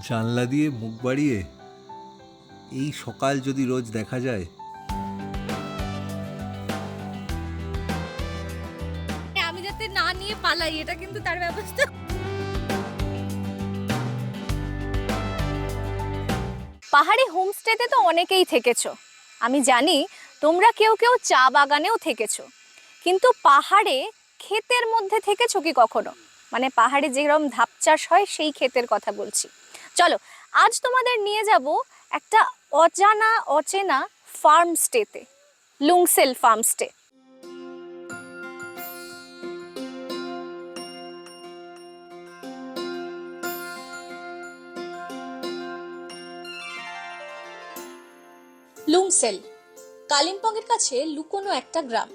জানলা দিয়ে মুখ বাড়িয়ে এই সকাল যদি রোজ দেখা যায়। আমি যাতে না নিয়ে পালাই, এটা কিন্তু তার ব্যবস্থা। পাহাড়ি হোমস্টেতে তো অনেকেই থেকেছো, আমি জানি তোমরা কেউ কেউ চা বাগানেও থেকেছো, কিন্তু পাহাড়ে ক্ষেতের মধ্যে থেকেছো কি কখনো? মানে পাহাড়ে যেরকম ধাপ চাষ হয় সেই ক্ষেতের কথা বলছি। চলো আজ তোমাদের নিয়ে যাব একটা অজানা অচেনা ফার্ম স্টেতে, লুংসেল ফার্ম স্টে। লুংসেল কালিম্পংয়ের কাছে লুকোনো একটা গ্রাম।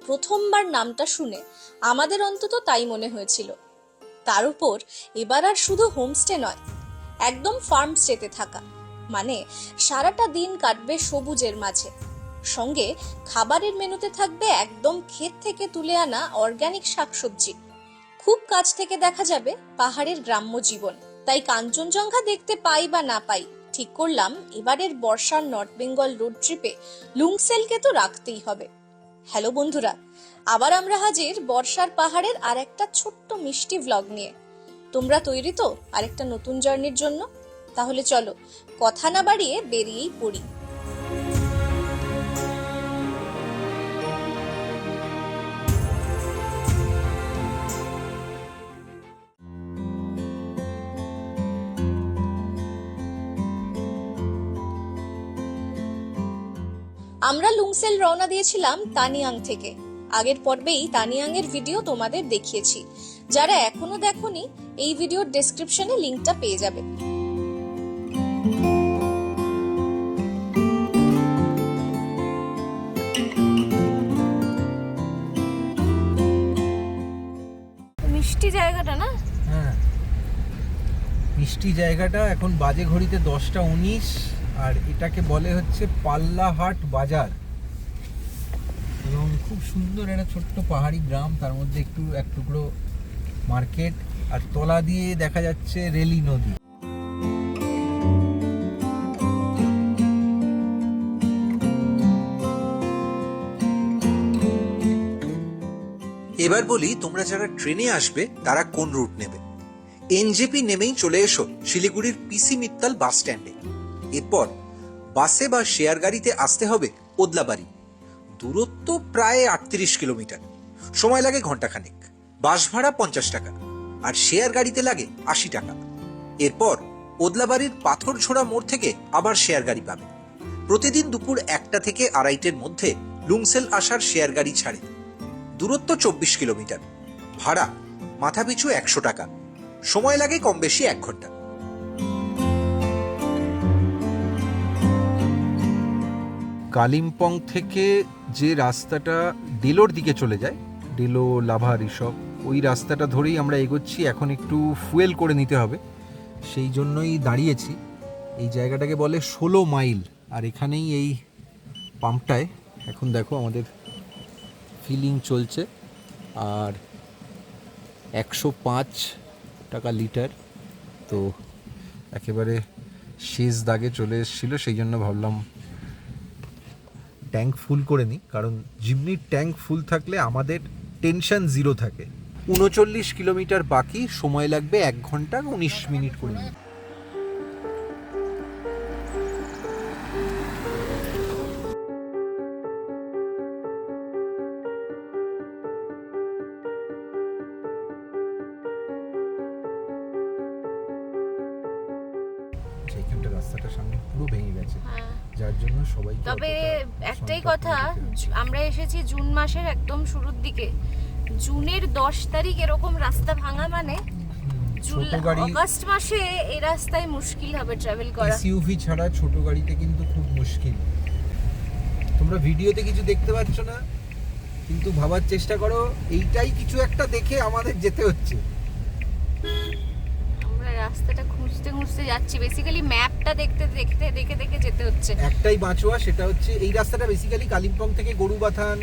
প্রথমবার নামটা শুনে আমাদের অন্তত তাই মনে হয়েছিল। তার উপর এবার আর শুধু হোমস্টে নয়, একদম ফার্ম স্টেতে থাকা, মানে সারাটা দিন কাটবে সবুজের মাঝে, সঙ্গে খাবারের মেনুতে থাকবে একদম ক্ষেত থেকে তুলে আনা অর্গানিক শাকসবজি। খুব কাছ থেকে দেখা যাবে পাহাড়ের গ্রাম্য জীবন। তাই কাঞ্চনজঙ্ঘা দেখতে পাই বা না পাই, ঠিক করলাম এবারের বর্ষার নর্থ বেঙ্গল রোড ট্রিপে লুংসেলকে তো রাখতেই হবে। হ্যালো বন্ধুরা, আবার আমরা হাজির বর্ষার পাহাড়ের আর একটা ছোট্ট মিষ্টি ভ্লগ নিয়ে। তোমরা তৈরি তো আরেকটা নতুন জার্নির জন্য? তাহলে চলো কথা না বাড়িয়ে বেরিয়েই পড়ি। আমরা লুংসেল রওনা দিয়েছিলাম তানিয়াং থেকে। আগের পর্বেই তানিয়াং এর ভিডিও তোমাদের দেখিয়েছি, যারা এখনো দেখোনি এই ভিডিওর ডেসক্রিপশনে লিংকটা পেয়ে যাবে। মিষ্টি জায়গাটা না? হ্যাঁ, মিষ্টি জায়গাটা। এখন বাজে ঘড়িতে 10টা 19, আর এটাকে বলে হচ্ছে পাল্লাহাট বাজার। এবং খুব সুন্দর একটা ছোট্ট পাহাড়ি গ্রাম, তার মধ্যে এক টুকরো মার্কেট, আর তলা দিয়ে দেখা যাচ্ছে রেলি নদী। এবার বলি, তোমরা যারা ট্রেনে আসবে তারা কোন রুট নেবে। এনজেপি নেমেই চলে এসো শিলিগুড়ির পিসি মিত্তাল বাস স্ট্যান্ডে। এরপর বাসে বা শেয়ার গাড়িতে আসতে হবে ওদলাবাড়ি। দূরত্ব প্রায় 38 কিলোমিটার, সময় লাগে ঘন্টাখানেক। বাস ভাড়া 50 টাকা, আর শেয়ার গাড়িতে লাগে 80 টাকা। এরপর ওদলাবাড়ির পাথরছোড়া মোড় থেকে আবার শেয়ার গাড়ি পাবে। প্রতিদিন দুপুর 1টা থেকে 2:30-এর মধ্যে লুংসেল আসার শেয়ার গাড়ি ছাড়ে। দূরত্ব 24 কিলোমিটার, ভাড়া মাথাপিছু 100 টাকা, সময় লাগে কম বেশি 1 ঘন্টা। কালিম্পং থেকে যে রাস্তাটা ডেলোর দিকে চলে যায়, ডেলো লাভা ঋষভ, ওই রাস্তাটা ধরেই আমরা এগোচ্ছি। এখন একটু ফুয়েল করে নিতে হবে, সেই জন্যই দাঁড়িয়েছি। এই জায়গাটাকে বলে 16 মাইল, আর এখানেই এই পাম্পটায় এখন দেখো আমাদের ফিলিং চলছে। আর 105 টাকা লিটার, তো একেবারে শেষ দাগে চলে এসেছিলো, সেই জন্য ভাবলাম ট্যাঙ্ক ফুল করে নিই। কারণ জিমনির ট্যাঙ্ক ফুল থাকলে আমাদের টেনশন জিরো থাকে। 39 কিলোমিটার বাকি, সময় লাগবে 1 ঘন্টা 19 মিনিট করে। রাস্তাটা সামনে পুরো ভেঙে গেছে, যার জন্য সবাই। তবে একটাই কথা, আমরা এসেছি জুন মাসের একদম শুরুর দিকে। জুনের 10 তারিখ এরকম রাস্তা ভাঙা মানে আগস্ট মাসে এই রাস্তায় মুশকিল হবে ট্রাভেল করা। এসইউভি ছাড়া ছোট গাড়িতে কিন্তু খুব মুশকিল। তোমরা ভিডিওতে কিছু দেখতে পাচ্ছ না, কিন্তু ভাবার চেষ্টা করো, এইটাই কিছু একটা দেখে আমাদের যেতে হচ্ছে। রাস্তাটা খুঁজতে খুঁজতে যাচ্ছি, বেসিক্যালি ম্যাপটা দেখতে দেখতে দেখে দেখে যেতে হচ্ছে। একটাই বাঁচোয়া, সেটা হচ্ছে এই রাস্তাটা বেসিক্যালি কালিম্পং থেকে গরুবাথান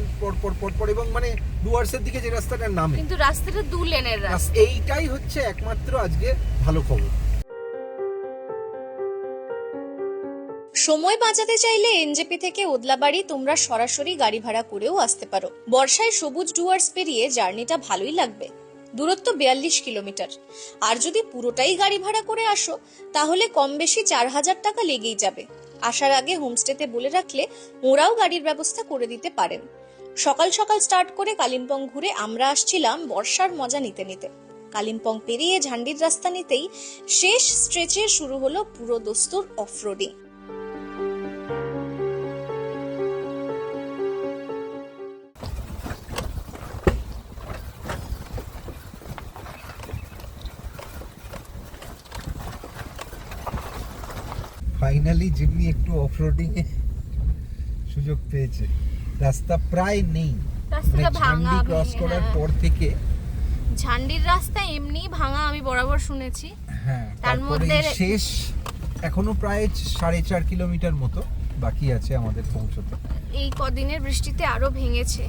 পর এবং মানে ডুয়ার্সের দিকে যে রাস্তাটার নামে, কিন্তু রাস্তাটা 2 লেনের রাস্তা। এইটাই হচ্ছে একমাত্র আজকে ভালো খবর। সময় বাঁচাতে চাইলে এনজেপি থেকে ওদলাবাড়ি তোমরা সরাসরি গাড়ি ভাড়া করেও আসতে পারো। বর্ষায় সবুজ ডুয়ার্স পেরিয়ে জার্নিটা ভালোই লাগবে। দূরত্ব 42 কিলোমিটার। আর যদি পুরোটাই গাড়ি ভাড়া করে আসো তাহলে কম বেশি 4,000 টাকা লেগেই যাবে। আসার আগে হোমস্টেতে বলে রাখলে ওরাও গাড়ির ব্যবস্থা করে দিতে পারেন। সকাল সকাল স্টার্ট করে কালিম্পং ঘুরে আমরা আসছিলাম বর্ষার মজা নিতে নিতে। কালিম্পং পেরিয়ে ঝান্ডির রাস্তা নিতেই শেষ স্ট্রেচে শুরু হলো পুরো দস্তুর অফরোডিং। ফাইনালি জিম্মি একটু অফরোডিং এ সুযোগ পেয়েছে। রাস্তা প্রায় নেই, রাস্তাটা ভাঙা ক্রস করার পর থেকে। ঝান্ডির রাস্তা এমনি ভাঙা আমি বরাবর শুনেছি। হ্যাঁ, তার মধ্যে শেষ এখনো প্রায় 4.5 কিলোমিটার মতো বাকি আছে আমাদের পৌঁছতে। এই কদিনের বৃষ্টিতে আরো ভেঙেছে।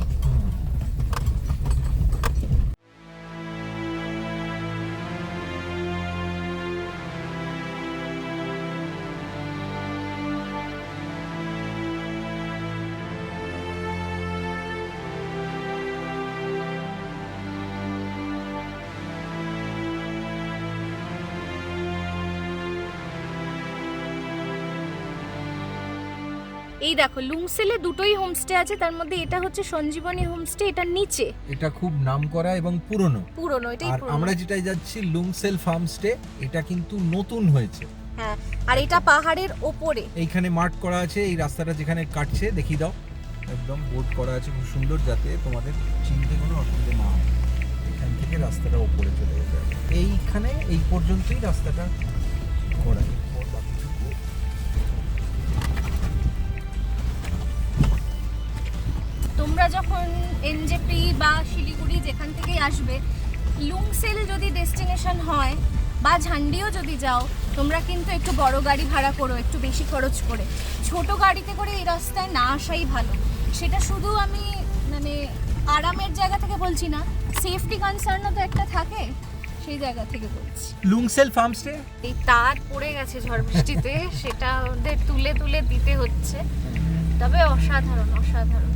এই দেখো লুংসেলে দুটোই হোমস্টে আছে, তার মধ্যে এটা হচ্ছে সঞ্জীবনী হোমস্টে, এটা নিচে। এটা খুব নামকরা এবং পুরনো। এটাই আর পুরনো। আমরা যেটাই যাচ্ছি লুংসেল ফার্ম স্টে, এটা কিন্তু নতুন হয়েছে। হ্যাঁ, আর এটা পাহাড়ের ওপরে। এইখানে মার্ক করা আছে, এই রাস্তাটা যেখানে কাটছে দেখিয়ে দাও, একদম বোর্ড করা আছে খুব সুন্দর, যাতে তোমাদের চিনতে কোনো অসুবিধা না হয়। এখান থেকে রাস্তাটা ওপরে চলে যেতে হবে। এইখানে এই পর্যন্তই রাস্তাটা করা। তোমরা যখন এনজেপি বা শিলিগুড়ি যেখান থেকেই আসবে, লুংসেল যদি ডেস্টিনেশন হয় বা ঝান্ডিও যদি যাও, তোমরা কিন্তু একটু বড় গাড়ি ভাড়া করো, একটু বেশি খরচ করে। ছোট গাড়িতে করে এই রাস্তায় না আসাই ভালো। সেটা শুধু আমি মানে আরামের জায়গা থেকে বলছি না, সেফটি কনসার্নও তো একটা থাকে, সেই জায়গা থেকে বলছি। লুংসেল ফার্ম স্টে এই তার পড়ে গেছে ঝড় বৃষ্টিতে, সেটা ওদের তুলে তুলে দিতে হচ্ছে। তবে অসাধারণ অসাধারণ।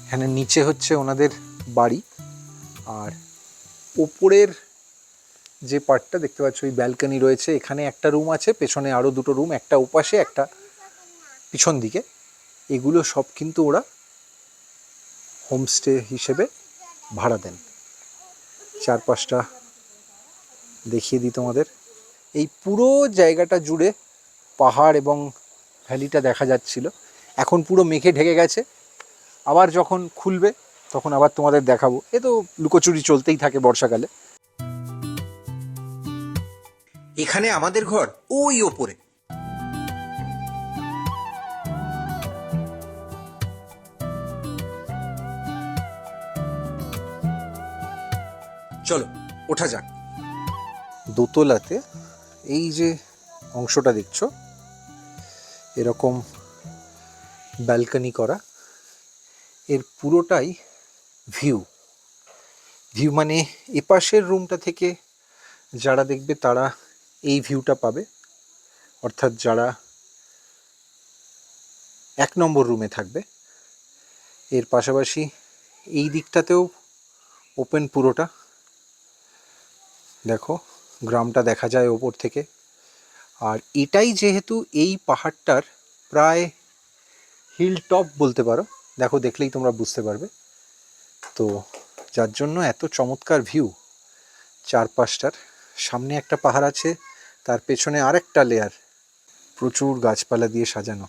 এখানে নিচে হচ্ছে ওনাদের বাড়ি, আর ওপরের যে পার্টটা দেখতে পাচ্ছ ওই ব্যালকনি রয়েছে, এখানে একটা রুম আছে, পেছনে আরও দুটো রুম, একটা ওপাশে একটা পিছন দিকে। এগুলো সব কিন্তু ওরা হোমস্টে হিসেবে ভাড়া দেন। চারপাশটা দেখিয়ে দিই তোমাদের। এই পুরো জায়গাটা জুড়ে পাহাড় এবং ভ্যালিটা দেখা যাচ্ছিল, এখন পুরো মেঘে ঢেকে গেছে। আবার যখন খুলবে তখন আবার তোমাদের দেখাবো। এ তো লুকোচুরি চলতেই থাকে বর্ষাকালে। এখানে আমাদের ঘর ওই ওপরে। চলো ওঠা যাক। দোতলাতে এই যে অংশটা দেখছো, এরকম ব্যালকনি করা, এর পুরোটাই ভিউ মানে এপাশের রুমটা থেকে যারা দেখবে তারা এই ভিউটা পাবে, অর্থাৎ যারা 1 নম্বর রুমে থাকবে। এর পাশাপাশি এই দিকটাতেও ওপেন পুরোটা, দেখো গ্রামটা দেখা যায় ওপর থেকে। আর এটাই যেহেতু এই পাহাড়টার প্রায় হিল টপ বলতে পারো, দেখো দেখলেই তোমরা বুঝতে পারবে। তো যার জন্য এত চমৎকার ভিউ চারপাশটার। সামনে একটা পাহাড় আছে, তার পেছনে আরেকটা লেয়ার, প্রচুর গাছপালা দিয়ে সাজানো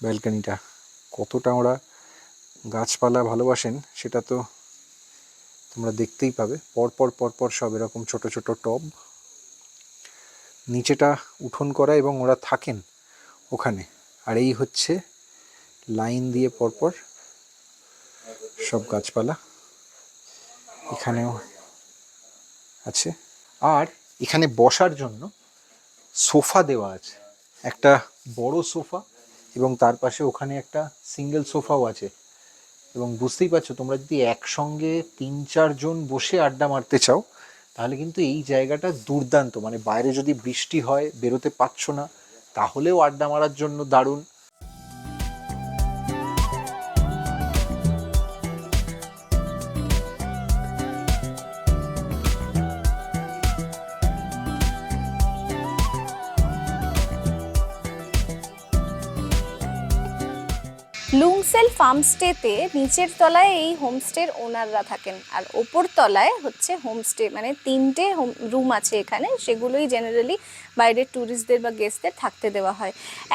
ব্যালকনিটা। কতটা ওরা গাছপালা ভালোবাসেন সেটা তো তোমরা দেখতেই পাবে। পরপর সব এরকম ছোট ছোট টব, নিচেটা উঠোন করা এবং ওরা থাকেন ওখানে। আর এই হচ্ছে লাইন দিয়ে পরপর সব গাছপালা এখানেও আছে। আর এখানে বসার জন্য সোফা দেওয়া আছে, একটা বড় সোফা এবং তার পাশে ওখানে একটা সিঙ্গেল সোফাও আছে। এবং বুঝতেই পারছো, তোমরা যদি একসঙ্গে 3-4 জন বসে আড্ডা মারতে চাও তাহলে কিন্তু এই জায়গাটা দুর্দান্ত। মানে বাইরে যদি বৃষ্টি হয়, বেরোতে পারছো না, তাহলেও আড্ডা মারার জন্য দারুণ। লুংসেল ফার্মস্টেতে নিচের তলায় এই হোমস্টের ওনাররা থাকেন, আর ওপর তলায় হচ্ছে হোমস্টে, মানে 3টে রুম আছে এখানে, সেগুলোই জেনারেলি বাইরের ট্যুরিস্টদের বা গেস্টদের থাকতে দেওয়া হয়।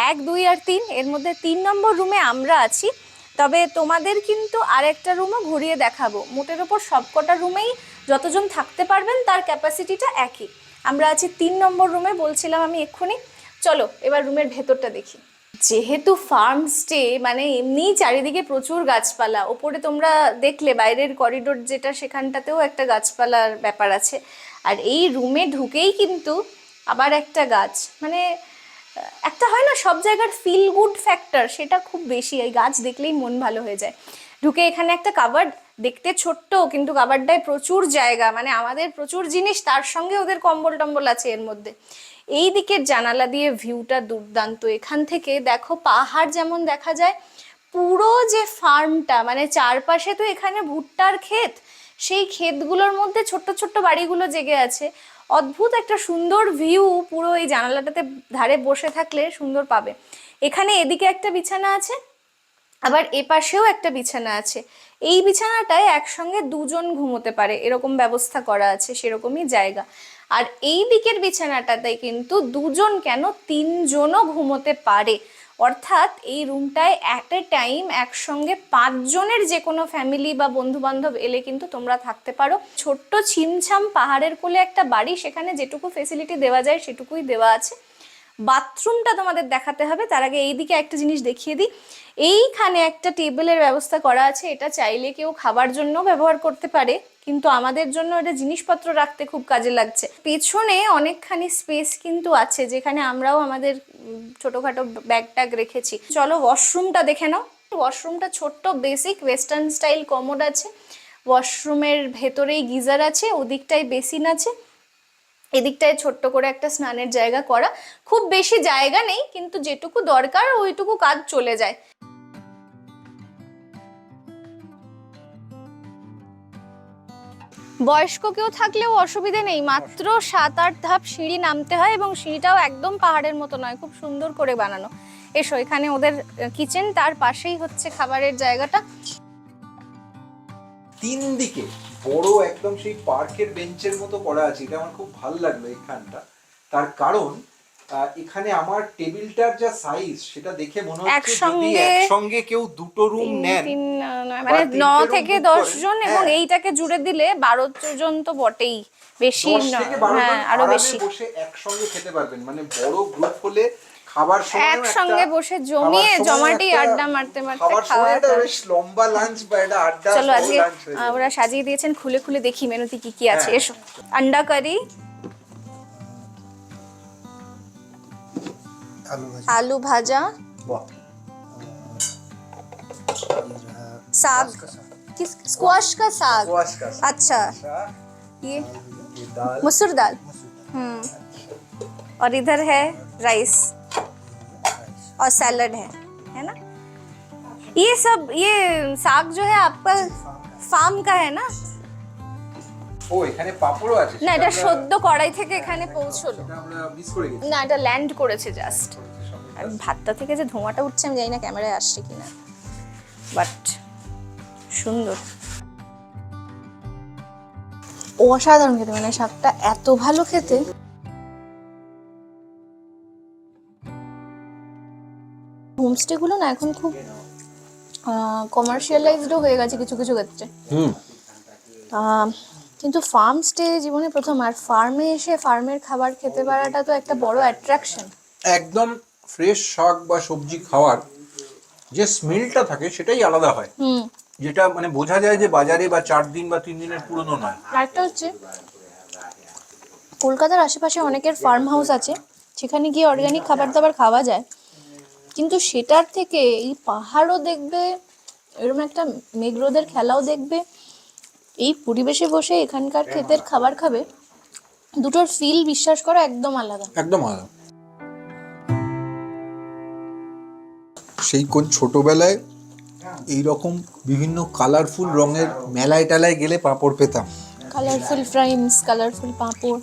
1, 2 আর 3, এর মধ্যে 3 নম্বর রুমে আমরা আছি। তবে তোমাদের কিন্তু আরেকটা রুমও ঘুরিয়ে দেখাবো। মোটের ওপর সবকটা রুমেই যতজন থাকতে পারবেন তার ক্যাপাসিটিটা একই। আমরা আছি 3 নম্বর রুমে, বলছিলাম আমি এক্ষুনি। চলো এবার রুমের ভেতরটা দেখি। যেহেতু ফার্ম স্টে মানে এমনিই চারিদিকে প্রচুর গাছপালা, ওপরে তোমরা দেখলে বাইরের করিডোর যেটা, সেখানটাতেও একটা গাছপালার ব্যাপার আছে। আর এই রুমে ঢুকেই কিন্তু আবার একটা গাছ, মানে একটা হয় না সব জায়গার ফিল গুড ফ্যাক্টর, সেটা খুব বেশি। এই গাছ দেখলেই মন ভালো হয়ে যায়। ঢুকে এখানে একটা কাবার্ড, দেখতে ছোট্ট কিন্তু কাবার্ডটায় প্রচুর জায়গা, মানে আমাদের প্রচুর জিনিস, তার সঙ্গে ওদের কম্বল টম্বল আছে এর মধ্যে। এই দিকের জানালা দিয়ে ভিউটা দুর্দান্ত। এখান থেকে দেখো পাহাড় যেমন দেখা যায়, পুরো যে ফার্মটা, মানে চারপাশে তো এখানে ভুট্টার ক্ষেত, সেই ক্ষেতগুলোর মধ্যে ছোট্ট ছোট্ট বাড়িগুলো জেগে আছে। অদ্ভুত একটা সুন্দর ভিউ, পুরো এই জানালাটাতে ধারে বসে থাকলে সুন্দর পাবে। এখানে এদিকে একটা বিছানা আছে, আবার এপাশেও একটা বিছানা আছে। এই বিছানাটায় একসঙ্গে 2 জন ঘুমোতে পারে, এরকম ব্যবস্থা করা আছে, সেরকমই জায়গা। আর এই দিকের বিছানাটাতে কিন্তু 2 জন কেন 3 জনও ঘুমোতে পারে। অর্থাৎ এই রুমটায় অ্যাট এ টাইম একসঙ্গে 5 জনের যে কোনো ফ্যামিলি বা বন্ধু বান্ধব এলে কিন্তু তোমরা থাকতে পারো। ছোট্ট ছিমছাম পাহাড়ের কোলে একটা বাড়ি, সেখানে যেটুকু ফেসিলিটি দেওয়া যায় সেটুকুই দেওয়া আছে। বাথরুমটা তোমাদের দেখাতে হবে, তার আগে এইদিকে একটা জিনিস দেখিয়ে দিই। এইখানে একটা টেবিলের ব্যবস্থা করা আছে, এটা চাইলে কেউ খাবার জন্য ব্যবহার করতে পারে, কিন্তু আমাদের জন্য এটা জিনিসপত্র রাখতে খুব কাজে লাগছে। পেছনে অনেকখানি স্পেস কিন্তু আছে, যেখানে আমরাও আমাদের ছোটোখাটো ব্যাগ ট্যাগ রেখেছি। চলো ওয়াশরুমটা দেখে নাও। ওয়াশরুমটা ছোট্ট, বেসিক ওয়েস্টার্ন স্টাইল কমোড আছে। ওয়াশরুমের ভেতরেই গিজার আছে, ওদিকটায় বেসিন আছে, এদিকটায় ছোট্ট করে একটা স্নানের জায়গা করা। খুব বেশি জায়গা নেই, কিন্তু যেটুকু দরকার ওইটুকু কাজ চলে যায়। বয়স্ক কেউ থাকলেও অসুবিধে নেই, মাত্র 7-8 ধাপ সিঁড়ি নামতে হয়, এবং সিঁড়িটাও একদম পাহাড়ের মতো নয়, খুব সুন্দর করে বানানো। এসো, এখানে ওদের কিচেন, তার পাশেই হচ্ছে খাবারের জায়গাটা। 3 দিকে বড় একদম সেই পার্কের বেঞ্চের মতো করা আছে, এটা আমার খুব ভালো লাগলো এখানটা। তার কারণ এখানে আমার টেবিলটার যা সাইজ সেটা দেখে মনে হচ্ছে যদি একসঙ্গে কেউ 2টো রুম নেন, মানে 9 থেকে 10 জন, এবং এইটাকে জুড়ে দিলে 12 জন তো বটেই, বেশি হ্যাঁ আরো বেশি বসে একসঙ্গে খেতে পারবেন। মানে বড় গ্রুপ হলে খাবার সময় একসঙ্গে বসে জমাটি আড্ডা মারতে মারতে খাওয়া, বেশ লম্বা লাঞ্চ বা এটা আড্ডা। চলো আজকে ওরা সাজিয়ে দিয়েছেন, খুলে খুলে দেখি মেনুতে কি কি আছে। এসো, আন্ডা কারি, आलू भाजा, साग, किस स्क्वाश का साग, अच्छा ये मसूर दाल, और इधर है राइस और सैलड है ना। ये सब, ये साग जो है आपका फार्म का है ना? ও এখানে পাপড়ও আছে? না, এটা সদ্য কড়াই থেকে এখানে পৌঁছলো, আমরা মিস করে গেছি। না এটা ল্যান্ড করেছে জাস্ট। আর ভাতটা থেকে যে ধোঁয়াটা উঠছে আমি জানি না ক্যামেরায় আসছে কিনা, বাট সুন্দর, অসাধারণ খেতে, মানে শাকটা এত ভালো খেতে। হোমস্টে গুলো না এখন খুব কমার্শিয়ালাইজডও হয়ে গেছে কিছু কিছু ক্ষেত্রে, কিন্তু ফার্ম স্টে জীবনে প্রথম। আর ফার্মে এসে ফার্মের খাবার খেতে পারাটা তো একটা বড় অ্যাট্রাকশন। একদম ফ্রেশ শাক বা সবজি খাওয়ার যে স্মেলটা থাকে সেটাই আলাদা হয়, যেটা মানে বোঝা যায় যে বাজারে বা 4 দিন বা 3 দিনের পুরনো নয়। একটা হচ্ছে কলকাতার আশেপাশে অনেকের ফার্ম হাউস আছে, সেখানে গিয়ে অর্গানিক খাবার দাবার খাওয়া যায়, কিন্তু সেটার থেকে এই পাহাড়ও দেখবে, এরকম একটা মেঘরোদের খেলাও দেখবে, এই পরিবেশে বসে এখানকার ক্ষেতের খাবার খাবে, দুটোর ফিল বিশ্বাস করো একদম আলাদা। একদম আলাদা। সেই কোন ছোটবেলায় এইরকম বিভিন্ন কালারফুল রঙের মেলায় টেলায় গেলে পাঁপড় পেতাম। কালারফুল ফ্রাইমস, কালারফুল পাঁপড়।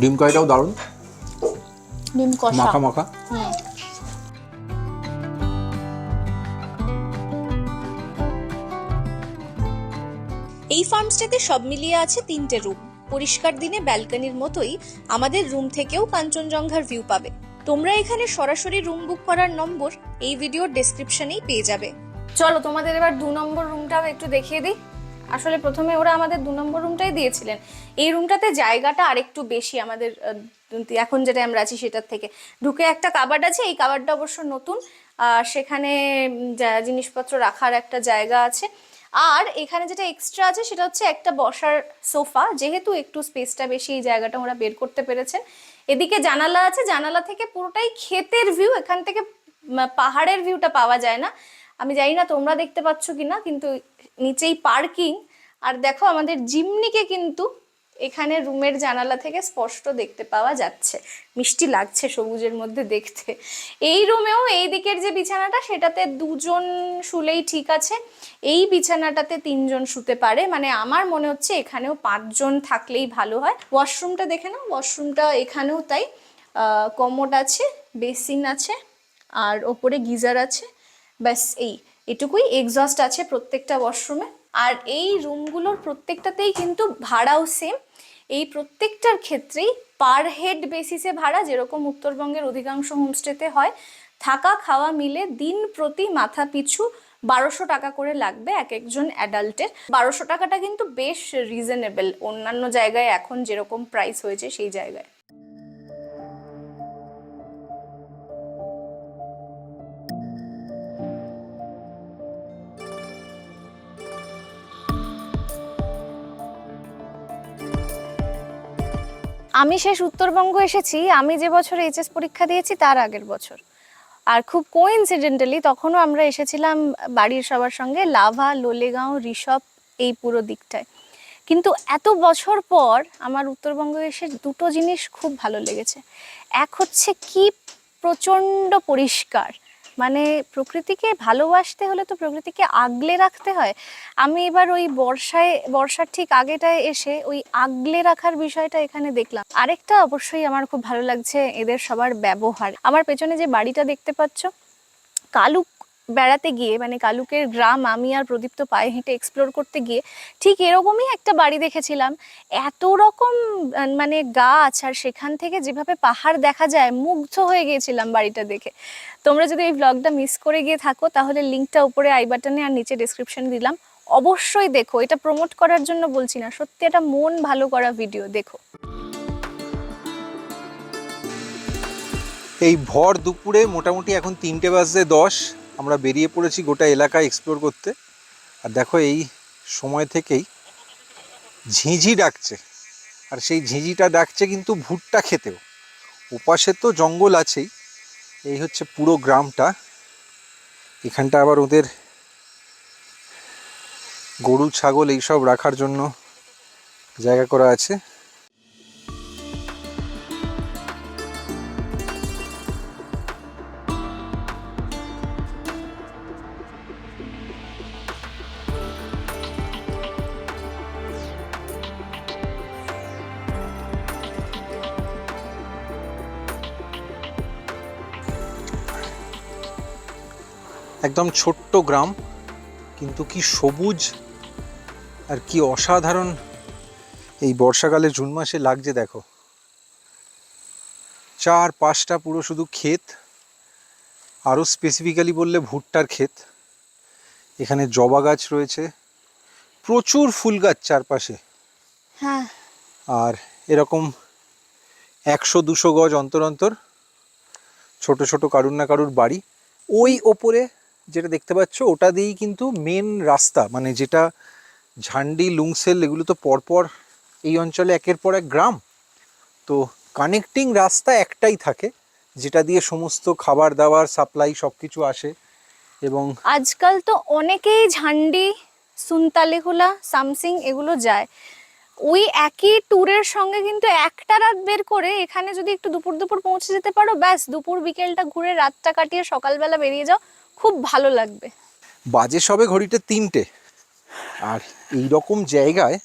ডিম কড়াইটাও দারুণ, ডিম কষা। মাখা মাখা। এই ফার্মস্টেতে সব মিলিয়ে আছে 3টে রুম। পরিষ্কার দিনে ব্যালকনির মতোই আমাদের রুম থেকেও কাঞ্চনজঙ্ঘার ভিউ পাবে। তোমরা এখানে সরাসরি রুম বুক করার নম্বর এই ভিডিওর ডেসক্রিপশনেই পেয়ে যাবে। চলো তোমাদের এবার 2 নম্বর রুমটাও একটু দেখিয়ে দিই। আসলে প্রথমে ওরা আমাদের 2 নম্বর রুমটাই দিয়েছিলেন। এই রুমটাতে জায়গাটা আরেকটু বেশি আমাদের এখন যেটা আমরা আছি সেটার থেকে। ঢুকে একটা কাবার্ড আছে, এই কাবার্ডটা অবশ্য নতুন, সেখানে জিনিসপত্র রাখার একটা জায়গা আছে। আর এখানে যেটা এক্সট্রা আছে সেটা হচ্ছে একটা বসার সোফা, যেহেতু একটু স্পেসটা বেশি এই জায়গাটা ওরা বের করতে পেরেছেন। এদিকে জানালা আছে, জানালা থেকে পুরোটাই ক্ষেতের ভিউ, এখান থেকে পাহাড়ের ভিউটা পাওয়া যায় না। আমি জানি না তোমরা দেখতে পাচ্ছ কিনা, কিন্তু নিচেই পার্কিং। আর দেখো আমাদের জিমনিকে কিন্তু এখানে রুমের জানালা থেকে স্পষ্ট দেখতে পাওয়া যাচ্ছে, মিষ্টি লাগছে সবুজের মধ্যে দেখতে। এই রুমেও এই দিকের যে বিছানাটা সেটাতে 2 জন শুলেই ঠিক আছে, এই বিছানাটাতে 3 জন শুতে পারে, মানে আমার মনে হচ্ছে এখানেও 5 জন থাকলেই ভালো হয়। ওয়াশরুমটা দেখে নাও, ওয়াশরুমটা এখানেও তাই, কমোড আছে, বেসিন আছে, আর ওপরে গিজার আছে, ব্যাস এটুকুই। এক্সস্ট আছে প্রত্যেকটা ওয়াশরুমে। আর এই রুমগুলোর প্রত্যেকটাতেই কিন্তু ভাড়াও সেম, এই প্রত্যেকটার ক্ষেত্রেই পার হেড বেসিসে ভাড়া, যেরকম উত্তরবঙ্গের অধিকাংশ হোমস্টেতে হয়। থাকা খাওয়া মিলে দিন প্রতি মাথা পিছু 1200 টাকা করে লাগবে এক একজন অ্যাডাল্টের। 1200 টাকাটা কিন্তু বেশ রিজনেবল অন্যান্য জায়গায় এখন যেরকম প্রাইস হয়েছে সেই জায়গায়। আমি শেষ উত্তরবঙ্গ এসেছি আমি যে বছর এইচএস পরীক্ষা দিয়েছি তার আগের বছর। আর খুব কোইন্সিডেন্টালি তখনও আমরা এসেছিলাম বাড়ির সবার সঙ্গে লাভা, লোলেগাঁও, ঋষভ, এই পুরো দিকটায়। কিন্তু এত বছর পর আমার উত্তরবঙ্গ এসে 2টো জিনিস খুব ভালো লেগেছে। এক হচ্ছে কি প্রচণ্ড পরিষ্কার, মানে প্রকৃতিকে ভালোবাসতে হলে তো প্রকৃতিকে আগলে রাখতে হয়। আমি এবার ওই বর্ষার ঠিক আগেটায় এসে ওই আগলে রাখার বিষয়টা এখানে দেখলাম। আরেকটা অবশ্যই আমার খুব ভালো লাগছে এদের সবার ব্যবহার। আমার পেছনে যে বাড়িটা দেখতে পাচ্ছ, কালুক বেড়াতে গিয়ে, মানে কালুকের গ্রাম আমি আর প্রদীপ্ত পায়ে হেঁটে এক্সপ্লোর করতে গিয়ে ঠিক এরকমই একটা বাড়ি দেখেছিলাম। এত রকম মানে গাছ, আর সেখান থেকে যেভাবে পাহাড় দেখা যায়, মুগ্ধ হয়ে গিয়েছিলাম বাড়িটা দেখে। তোমরা যদি এই ব্লগটা মিস করে গিয়ে থাকো তাহলে লিঙ্কটা উপরে আই বাটনে আর নিচে ডেসক্রিপশনে দিলাম, অবশ্যই দেখো। এটা প্রমোট করার জন্য বলছি না, সত্যি এটা মন ভালো করা ভিডিও, দেখো। এই ভর দুপুরে মোটামুটি এখন 3:10 আমরা বেরিয়ে পড়েছি গোটা এলাকা এক্সপ্লোর করতে। আর দেখো এই সময় থেকেই ঝিঁঝি ডাকছে, আর সেই ঝিঁঝিটা ডাকছে কিন্তু ভুট্টা খেতেও। ওপাশে তো জঙ্গল আছেই, এই হচ্ছে পুরো গ্রামটা। এখানটা আবার ওদের গরু ছাগল এইসব রাখার জন্য জায়গা করা আছে। একদম ছোট্ট গ্রাম, কিন্তু কি সবুজ আর কি অসাধারণ এই বর্ষাকালে জুন মাসে লাগছে দেখো। 4-5টা পুরো শুধু ক্ষেত, আরও স্পেসিফিক্যালি বললে ভুট্টার ক্ষেত। এখানে জবা গাছ রয়েছে, প্রচুর ফুল গাছ চারপাশে। হ্যাঁ, আর এরকম 100-200 গজ অন্তর অন্তর ছোট ছোট কারুর না কারুর বাড়ি। ওই ওপরে যেটা দেখতে পাচ্ছ ওটা দিয়েই কিন্তু মেন রাস্তা, মানে যেটা ঝান্ডি, লুংসেল এগুলো তো পরপর এই অঞ্চলে একের পর এক গ্রাম, তো কানেক্টিং রাস্তা একটাই থাকে যেটা দিয়ে সমস্ত খাবার দাবার সাপ্লাই সব কিছু আসে। এবং আজকাল তো অনেকেই ঝান্ডি, সুনতালিখোলা, সামসিং এগুলো যায়। ওই একই ট্যুরের সঙ্গে কিন্তু একটা রাত বের করে এখানে যদি একটু দুপুর দুপুর পৌঁছে যেতে পারো, ব্যাস দুপুর বিকেলটা ঘুরে রাতটা কাটিয়ে সকালবেলা বেরিয়ে যাও, খুব ভালো লাগবে। বাজে সবে ঘড়িতে 3টে, আর এই রকম জায়গায়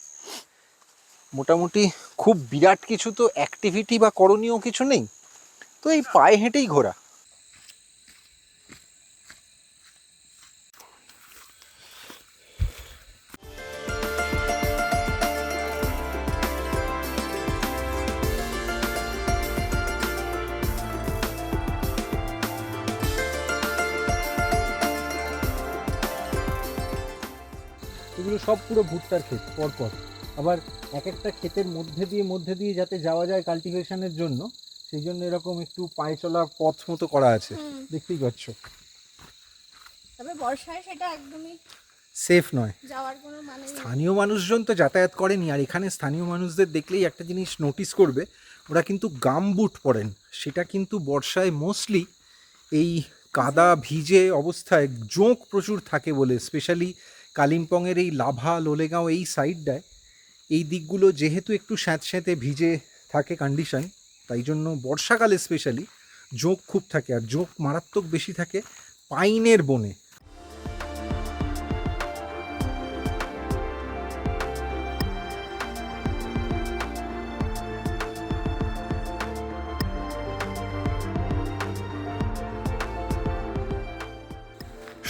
মোটামুটি খুব বিরাট কিছু তো অ্যাক্টিভিটি বা করণীয় কিছু নেই, তো এই পায়ে হেঁটেই ঘোরা। এগুলো সব পুরো ভুট্টার ক্ষেত পরপর, আবার এক একটা ক্ষেতের মধ্যে দিয়ে যাতে যাওয়া যায় কাল্টিভেশনের জন্য, সেই জন্য এরকম একটু পায়ে চলা পথ মতো করা আছে, দেখতেই পাচ্ছ। তবে বর্ষায় সেটা একদমই সেফ নয়, যাওয়ার কোনো মানে নেই। স্থানীয় মানুষজন তো যাতায়াত করেনি। আর এখানে স্থানীয় মানুষদের দেখলেই একটা জিনিস নোটিস করবে, ওরা কিন্তু গাম বুট পরেন, সেটা কিন্তু বর্ষায় মোস্টলি এই কাদা ভিজে অবস্থায় জোঁক প্রচুর থাকে বলে, স্পেশালি কালিম্পংয়ের এই লাভা, লোলেগাঁও এই সাইডটায় এই দিকগুলো যেহেতু একটু স্যাঁতস্যাঁতে ভিজে থাকে কন্ডিশন, তাই জন্য বর্ষাকালে স্পেশালি জোঁক খুব থাকে, আর জোঁক মারাত্মক বেশি থাকে পাইনের বনে।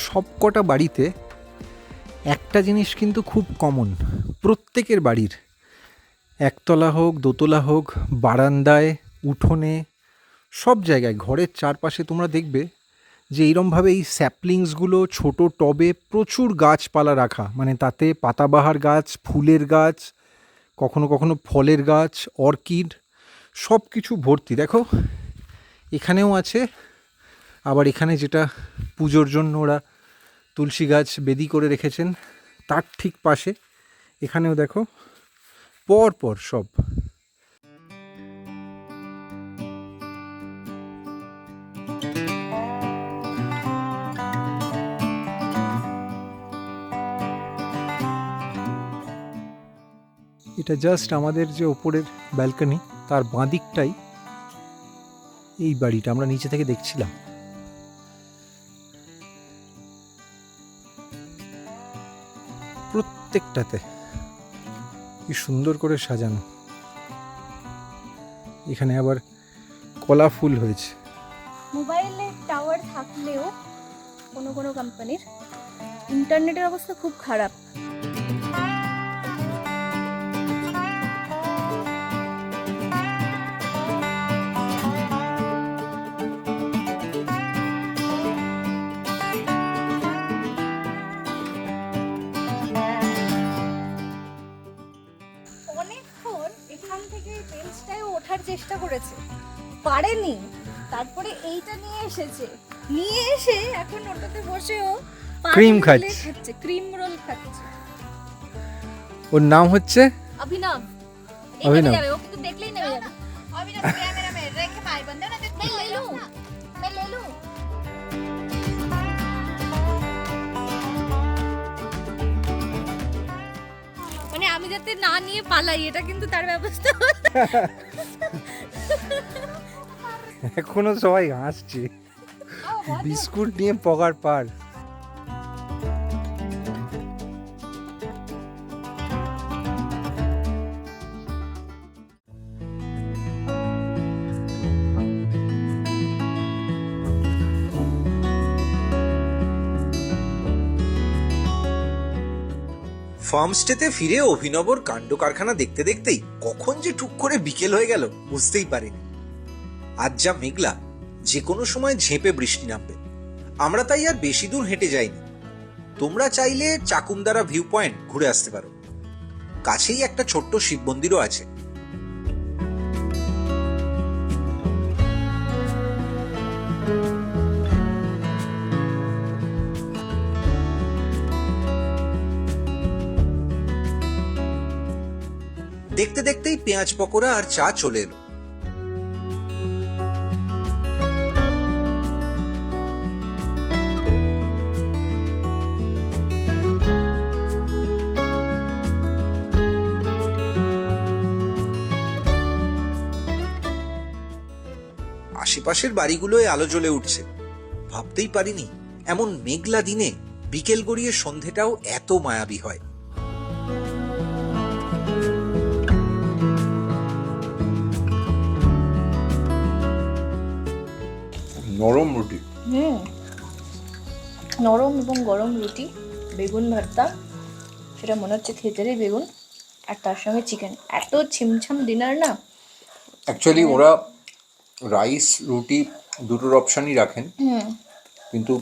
সবকটা বাড়িতে একটা জিনিস কিন্তু খুব কমন, প্রত্যেকের বাড়ির একতলা হোক, দোতলা হোক, বারান্দায়, উঠোনে, সব জায়গায় ঘরের চারপাশে তোমরা দেখবে যে এইরমভাবে এই স্যাপলিংসগুলো ছোট টবে প্রচুর গাছপালা রাখা, মানে তাতে পাতাবাহার গাছ, ফুলের গাছ, কখনো কখনো ফলের গাছ, অর্কিড, সব কিছু ভর্তি। দেখো এখানেও আছে, আবার এখানে যেটা পুজোর জন্য ওরা তুলসী গাছ বেদি করে রেখেছেন তার ঠিক পাশে এখানেও দেখো পর পর সব। এটা জাস্ট আমাদের যে ওপরের ব্যালকনি তার বাঁদিকটাই এই বাড়িটা, আমরা নিচে থেকে দেখছিলাম। প্রত্যেকটাতে কি সুন্দর করে সাজানো। এখানে আবার কলা ফুল হয়েছে। মোবাইলে টাওয়ার থাকলেও কোনো কোনো কোম্পানির ইন্টারনেটের অবস্থা খুব খারাপ। অনেকক্ষণ এখান থেকে বেঞ্চটায় ওঠার চেষ্টা করেছে, পারেনি, তারপরে এইটা নিয়ে এসেছে, নিয়ে এসে এখন ওটাতে বসেও ক্রিম খাচ্ছে, ক্রিম রোল খাচ্ছে। ওর নাম হচ্ছে অভিনব। অভিনব। ও কিন্তু দেখলেই নেমে যাবে। অভিনব ক্যামেরা মে রেখে পাই বন্ধ না দেখতে ले लूं मैं ले लूं। মানে আমি যাতে না নিয়ে পালাই, এটা কিন্তু তার ব্যবস্থা। এখনো সবাই হাসছে, বিস্কুট নিয়ে পগার পার। ফার্মস্টেতে ফিরে অভিনবর কাণ্ড কারখানা দেখতে দেখতেই কখন যে টুক করে বিকেল হয়ে গেল বুঝতেই পারিনি। আজ যা মেঘলা, যে কোনো সময় ঝেঁপে বৃষ্টি নামবে। আমরা তাই আর বেশি দূর হেঁটে যাইনি। তোমরা চাইলে চাকুমদারা ভিউ পয়েন্ট ঘুরে আসতে পারো, কাছেই একটা ছোট্ট শিব মন্দিরও আছে। দেখতে দেখতেই পেঁয়াজ পকোড়া আর চা চলে এলো। আশেপাশের বাড়িগুলোয় আলো জ্বলে উঠছে। ভাবতেই পারিনি এমন মেঘলা দিনে বিকেল গড়িয়ে সন্ধেটাও এত মায়াবী হয়। নরম রুটি। নরম এবং গরম রুটি, বেগুন ভর্তা, সেটা মনে হচ্ছে খেতেরই বেগুন, আর তার সঙ্গে চিকেন। এত ছিমছাম ডিনার না। অ্যাকচুয়ালি ওরা রাইস রুটি দুটোর অপশানই রাখেন, কিন্তু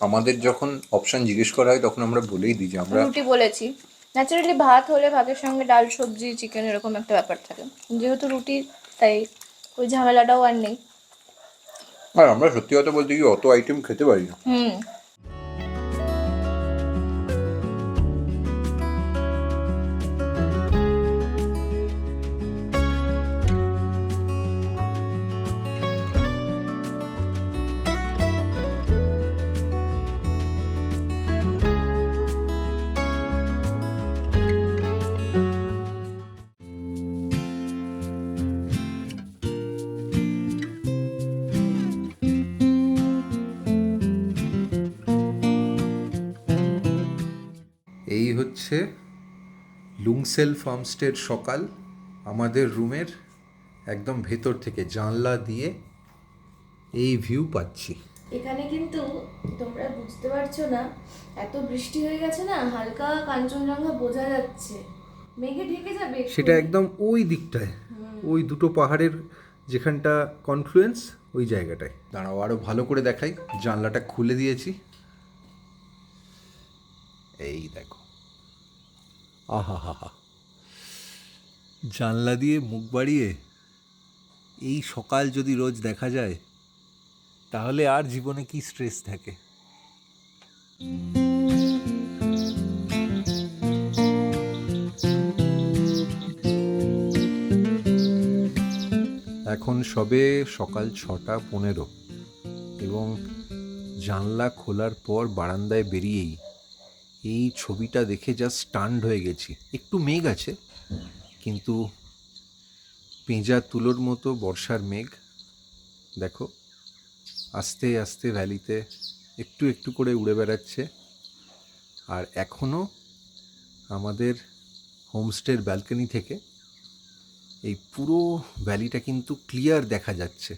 আমাদের যখন অপশান জিজ্ঞেস করা হয় তখন আমরা বলেই দিই যে আমরা রুটি বলেছি। ন্যাচারালি ভাত হলে ভাতের সঙ্গে ডাল, সবজি, চিকেন এরকম একটা ব্যাপার থাকে। যেহেতু রুটি, তাই ওই ঝামেলাটাও আর নেই। আর আমরা সত্যি কথা বলতে কি অত আইটেম খেতে পারি না। এই হচ্ছে লুংসেল ফার্মস্টের সকাল। আমাদের রুমের একদম ভেতর থেকে জানলা দিয়ে এই ভিউ পাচ্ছি। এখানে কিন্তু তোমরা বুঝতে পারছো না, এত বৃষ্টি হয়ে গেছে না, হালকা কাঞ্চনজঙ্ঘা বোঝা যাচ্ছে, মেঘে ঢেকে যাবে। সেটা একদম ওই দিকটায়, ওই দুটো পাহাড়ের যেখানটা কনফ্লুয়েন্স, ওই জায়গাটায়। দাঁড়াও আরও ভালো করে দেখাই। জানলাটা খুলে দিয়েছি, এই দেখো। আহা হা হা, জানলা দিয়ে মুখ বাড়িয়ে এই সকাল যদি রোজ দেখা যায় তাহলে আর জীবনে কি স্ট্রেস থাকে। এখন সবে সকাল 6:15 এবং জানলা খোলার পর বারান্দায় বেরিয়েই এই ছবিটা দেখে জাস্ট স্টান্ড হয়ে গেছি। একটু মেঘ আছে, কিন্তু পেঁজা তুলোর মতো বর্ষার মেঘ। দেখো আস্তে আস্তে ভ্যালিতে একটু একটু করে উড়ে বেড়াচ্ছে। আর এখনও আমাদের হোমস্টের ব্যালকনি থেকে এই পুরো ভ্যালিটা কিন্তু ক্লিয়ার দেখা যাচ্ছে।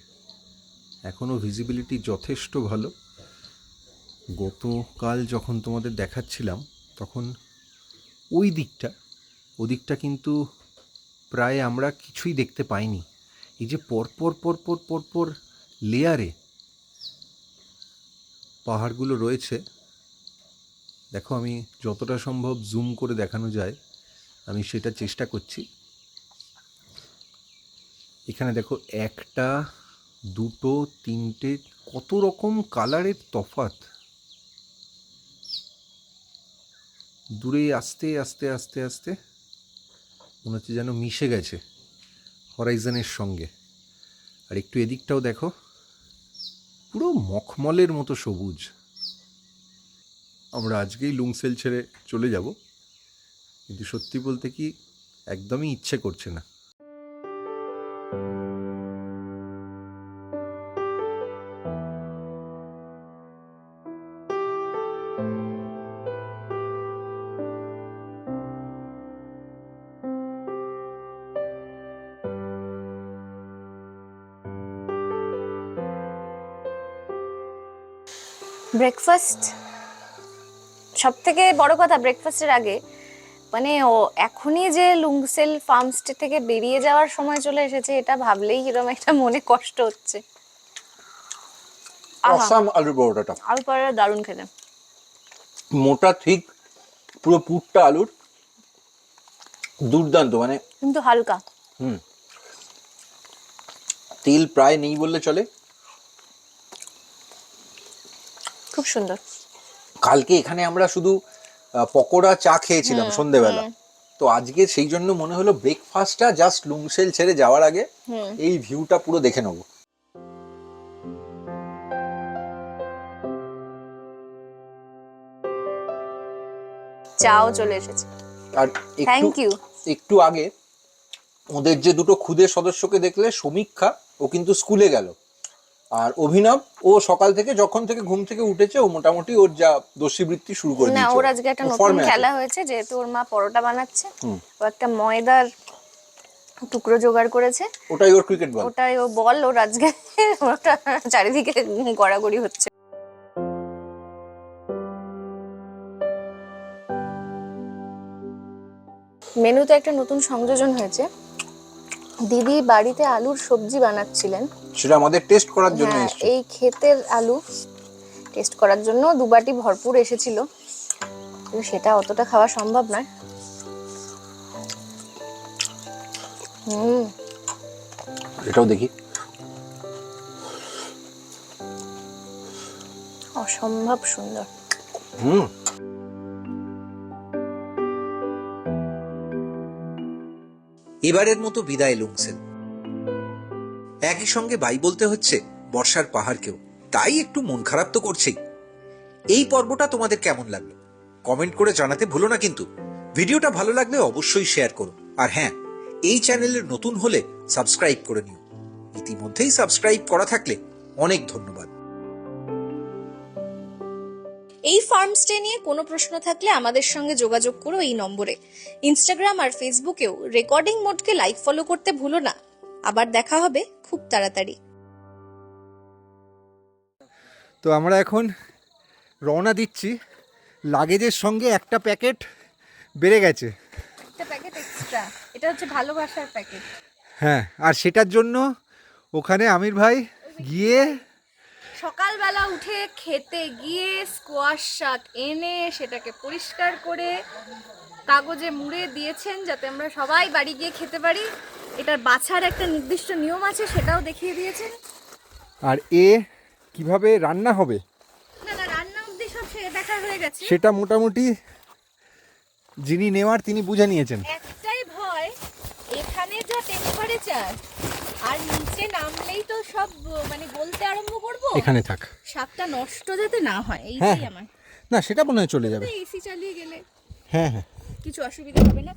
এখনও ভিজিবিলিটি যথেষ্ট ভালো। গতকাল যখন তোমাদের দেখাচ্ছিলাম তখন ওদিকটা কিন্তু প্রায় আমরা কিছুই দেখতে পাইনি। এই যে পরপর পরপর পরপর লেয়ারে পাহাড়গুলো রয়েছে, দেখো আমি যতটা সম্ভব জুম করে দেখানো যায় আমি সেটা চেষ্টা করছি। এখানে দেখো 1টা 2টো 3টে কত রকম কালারের তফাৎ। দূরে আস্তে আস্তে আস্তে আস্তে মনে হচ্ছে যেন মিশে গেছে হরাইজনের সঙ্গে। আর একটু এদিকটাও দেখো, পুরো মখমলের মতো সবুজ। আমরা আজকেই লুংসেল ছেড়ে চলে যাব, কিন্তু সত্যি বলতে কি একদমই ইচ্ছে করছে না। ব্রেকফাস্ট, সব থেকে বড় কথা ব্রেকফাস্টের আগে মানে এখনই যে লুংসেল ফার্মস্টে থেকে বেরিয়ে যাওয়ার সময় চলে এসেছে, এটা ভাবলেই কিরকম একটা মনে কষ্ট হচ্ছে। অসাম আলুর পরোটাটা, আলু পরোটা দারুণ খেতে, মোটা ঠিক পুরো পুরটা আলুর, দুর্দান্ত। মানে কিন্তু হালকা, তেল প্রায় নেই বললে চলে। খুব সুন্দর। কালকে এখানে আমরা শুধু পকোড়া চা খেয়েছিলাম সন্ধেবেলা, তো আজকে সেই জন্য মনে হলো ব্রেকফাস্টটা জাস্ট লুংসেল ছেড়ে যাওয়ার আগে এই ভিউটা পুরো দেখে নেবো। চাও চলে এসেছে। আর থ্যাংক ইউ। একটু আগে ওদের যে দুটো খুদে সদস্যকে দেখলে, সমীক্ষা ও কিন্তু স্কুলে গেল, আর অভিনব ও সকাল থেকে যখন থেকে ঘুম থেকে উঠেছে ও মোটামুটি ওর যা দস্যিবৃত্তি শুরু করে না, দিয়েছে। ওর আজকে একটা নতুন খেলা হয়েছে, যেহেতু ওর মা পরোটা বানাচ্ছে, ও একটা ময়দার টুকরো জোগাড় করেছে, ওটাই ওর ক্রিকেট বল। ওটাই ও বল ওর আজকে ওটা চারিদিকে গড়াগড়ি হচ্ছে। মেনুতে একটা নতুন সংযোজন হয়েছে। দিদি বাড়িতে আলুর সবজি বানাচ্ছিলেন, সেটা আমাদের টেস্ট করার জন্য হ্যাঁ, এসেছে। এই ক্ষেতের আলু টেস্ট করার জন্য দুবাটি ভরপুর এসেছিল, কিন্তু সেটা অতটা খাওয়া সম্ভব নয়। এটাও দেখি। অসম্ভব সুন্দর। এবারের মতো বিদায় লুংসেল। একই সঙ্গে বাই বলতে হচ্ছে বর্ষার পাহাড়কেও, তাই একটু মন খারাপ তো করছেই। এই পর্বটা তোমাদের কেমন লাগলো কমেন্ট করে জানাতে ভুলো না কিন্তু। ভিডিওটা ভালো লাগলে অবশ্যই শেয়ার করো, আর হ্যাঁ, এই চ্যানেলের নতুন হলে সাবস্ক্রাইব করে নিও। ইতিমধ্যেই সাবস্ক্রাইব করা থাকলে অনেক ধন্যবাদ। এই ফার্মস্টে নিয়ে কোনো প্রশ্ন থাকলে আমাদের সঙ্গে যোগাযোগ করো এই নম্বরে। ইনস্টাগ্রাম আর ফেসবুকেও রেকর্ডিং মোডকে লাইক ফলো করতে ভুলো না। আবার দেখা হবে খুব তাড়াতাড়ি। তো আমরা এখন রওনা দিচ্ছি। লাগেজের সঙ্গে একটা প্যাকেট বেড়ে গেছে। একটা প্যাকেট এক্সট্রা, এটা হচ্ছে ভালোবাসার প্যাকেট। হ্যাঁ, আর সেটার জন্য ওখানে আমির ভাই গিয়ে সকালবেলা উঠে খেতে গিয়ে স্কোয়াশ শাক এনে সেটাকে পরিষ্কার করে কাগজে মুড়ে দিয়েছেন, যাতে আমরা সবাই বাড়ি গিয়ে খেতে পারি। এটার বাছার একটা নির্দিষ্ট নিয়ম আছে, সেটাও দেখিয়ে দিয়েছেন। আর কিভাবে রান্না হবে না না, রান্না অবধি সব দেখা হয়ে গেছে। সেটা মোটামুটি যিনি নেওয়ার তিনি বুঝে নিয়েছেন। একটাই ভয়, এখানে যা টেম্পারেচার, আর নিচে নামলেই তো সব মানে গলতে আরম্ভ করব। এখানে থাক, শাকটা নষ্ট যাতে না হয়, হ্যাঁ এইটাই আমার। না, সেটা মনে হয় চলে যাবে। এসি চালিয়ে গেলে হ্যাঁ হ্যাঁ, কিছু অসুবিধা হবে না।